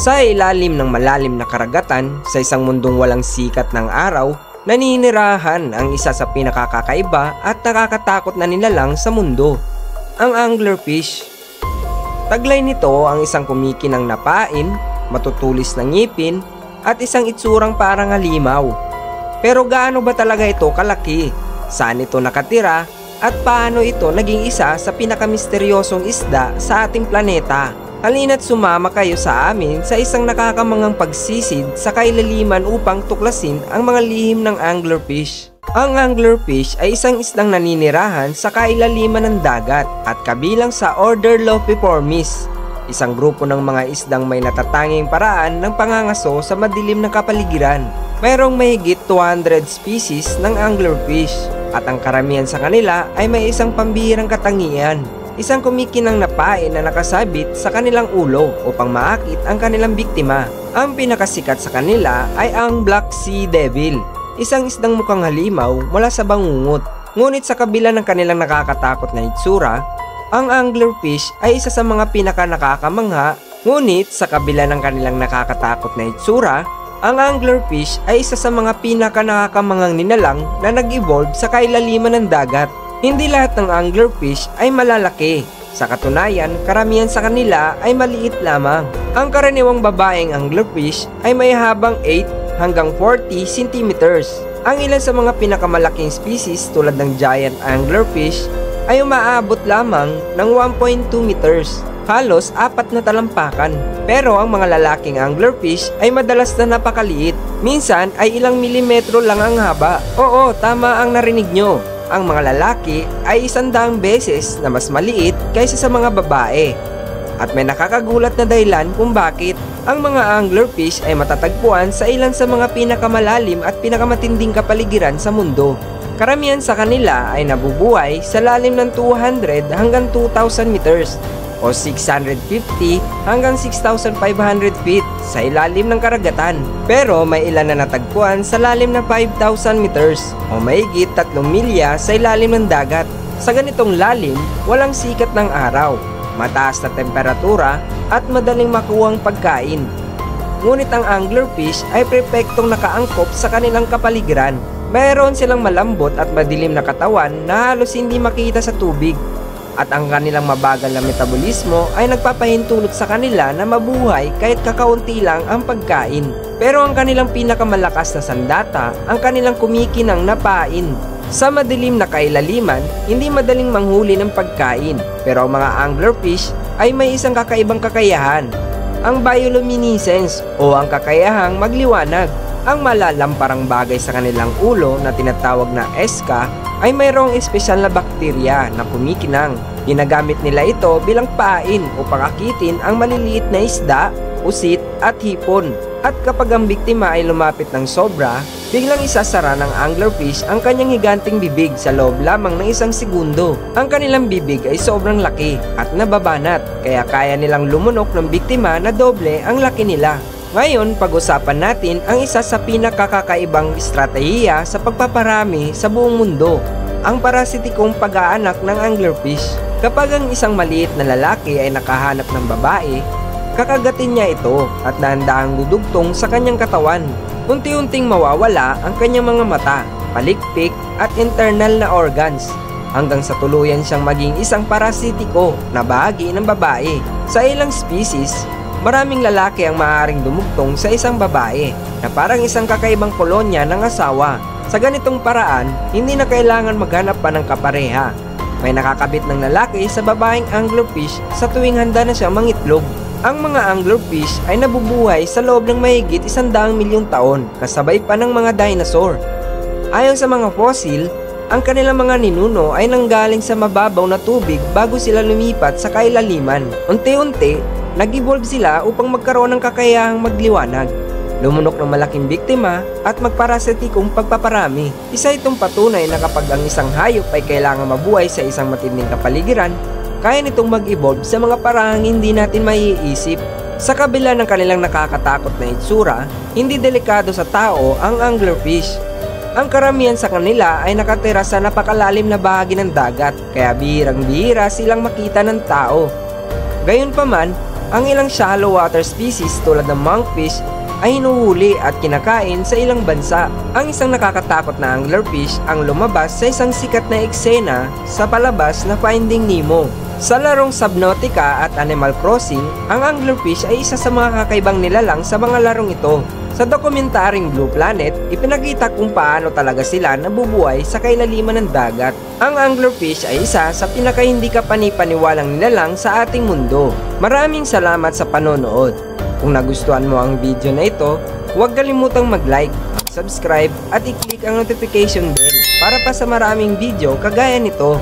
Sa ilalim ng malalim na karagatan, sa isang mundong walang sikat ng araw, naninirahan ang isa sa pinakakakaiba at nakakatakot na nilalang sa mundo, ang anglerfish. Taglay nito ang isang kumikinang na pain, matutulis na ngipin, at isang itsurang parang halimaw. Pero gaano ba talaga ito kalaki? Saan ito nakatira? At paano ito naging isa sa pinakamisteryosong isda sa ating planeta? Halina't sumama kayo sa amin sa isang nakakamangang pagsisid sa kailaliman upang tuklasin ang mga lihim ng anglerfish. Ang anglerfish ay isang isdang naninirahan sa kailaliman ng dagat at kabilang sa order Lophiiformes, isang grupo ng mga isdang may natatanging paraan ng pangangaso sa madilim na kapaligiran. Mayroong mahigit 200 species ng anglerfish at ang karamihan sa kanila ay may isang pambihirang katangian. Isang kumikinang na pain na nakasabit sa kanilang ulo upang maakit ang kanilang biktima. Ang pinakasikat sa kanila ay ang Black Sea Devil, isang isdang mukhang halimaw mula sa bangungot. Ngunit sa kabila ng kanilang nakakatakot na itsura, ang anglerfish ay isa sa mga pinaka-nakakamangha. Ngunit sa kabila ng kanilang nakakatakot na itsura, ang anglerfish ay isa sa mga pinaka-nakakamanghang nilalang na nag-evolve sa kailaliman ng dagat. Hindi lahat ng anglerfish ay malalaki. Sa katunayan, karamihan sa kanila ay maliit lamang. Ang karaniwang babaeng anglerfish ay may habang 8 hanggang 40 centimeters. Ang ilan sa mga pinakamalaking species tulad ng giant anglerfish ay umaabot lamang ng 1.2 meters. Halos 4 na talampakan. Pero ang mga lalaking anglerfish ay madalas na napakaliit. Minsan ay ilang milimetro lang ang haba. Oo, tama ang narinig nyo. Ang mga lalaki ay 100 beses na mas maliit kaysa sa mga babae. At may nakakagulat na dahilan kung bakit. Ang mga anglerfish ay matatagpuan sa ilan sa mga pinakamalalim at pinakamatinding kapaligiran sa mundo. Karamihan sa kanila ay nabubuhay sa lalim ng 200 hanggang 2,000 meters o 650 hanggang 6,500 feet sa ilalim ng karagatan. Pero may ilan na natagpuan sa lalim ng 5,000 meters o mahigit 3 milya sa ilalim ng dagat. Sa ganitong lalim, walang sikat ng araw, mataas na temperatura at madaling makuhang pagkain. Ngunit ang anglerfish ay perpektong nakaangkop sa kanilang kapaligiran. Mayroon silang malambot at madilim na katawan na halos hindi makita sa tubig. At ang kanilang mabagal na metabolismo ay nagpapahintulot sa kanila na mabuhay kahit kakaunti lang ang pagkain. Pero ang kanilang pinakamalakas na sandata, ang kanilang kumikinang na pain. Sa madilim na kailaliman, hindi madaling manghuli ng pagkain. Pero ang mga anglerfish ay may isang kakaibang kakayahan, ang bioluminescence o ang kakayahang magliwanag. Ang malalamparang bagay sa kanilang ulo na tinatawag na eska ay mayroong espesyal na bakterya na kumikinang. Ginagamit nila ito bilang pain upang akitin ang maliliit na isda, usit at hipon. At kapag ang biktima ay lumapit ng sobra, biglang isasara ng anglerfish ang kanyang higanting bibig sa loob lamang ng 1 segundo. Ang kanilang bibig ay sobrang laki at nababanat, kaya kaya nilang lumunok ng biktima na doble ang laki nila. Ngayon, pag-usapan natin ang isa sa pinakakakaibang estratehiya sa pagpaparami sa buong mundo, ang parasitikong pag-aanak ng anglerfish. Kapag ang isang maliit na lalaki ay nakahanap ng babae, kakagatin niya ito at dahan-dahang dudugtong sa kanyang katawan. Unti-unting mawawala ang kanyang mga mata, palikpik at internal na organs, hanggang sa tuluyan siyang maging isang parasitiko na bahagi ng babae. Sa ilang species, maraming lalaki ang maaaring dumugtong sa isang babae na parang isang kakaibang kolonya ng asawa. Sa ganitong paraan, hindi na kailangan maghanap pa ng kapareha. May nakakabit ng lalaki sa babaeng anglerfish sa tuwing handa na siyang mangitlog. Ang mga anglerfish ay nabubuhay sa loob ng mahigit 100 milyong taon, kasabay pa ng mga dinosaur. Ayon sa mga fossil, ang kanilang mga ninuno ay nanggaling sa mababaw na tubig bago sila lumipat sa kailaliman. Unti-unti, nag-evolve sila upang magkaroon ng kakayahang magliwanag, lumunok ng malaking biktima at magparasitikong pagpaparami. Isa itong patunay na kapag ang isang hayop ay kailangan mabuhay sa isang matinding kapaligiran, kaya nitong mag-evolve sa mga parahang hindi natin maiisip. Sa kabila ng kanilang nakakatakot na itsura, hindi delikado sa tao ang anglerfish. Ang karamihan sa kanila ay nakatira sa napakalalim na bahagi ng dagat, kaya bihirang-bihira silang makita ng tao. Gayunpaman, ang ilang shallow water species tulad ng monkfish ay hinuhuli at kinakain sa ilang bansa. Ang isang nakakatakot na anglerfish ang lumabas sa isang sikat na eksena sa palabas na Finding Nemo. Sa larong Subnautica at Animal Crossing, ang anglerfish ay isa sa mga kakaibang nilalang sa mga larong ito. Sa dokumentaring Blue Planet, ipinakita kung paano talaga sila nabubuhay sa kailaliman ng dagat. Ang anglerfish ay isa sa pinaka hindi kapanipaniwalang nilalang sa ating mundo. Maraming salamat sa panonood. Kung nagustuhan mo ang video na ito, huwag kalimutang mag-like, subscribe at i-click ang notification bell para pa sa maraming video kagaya nito.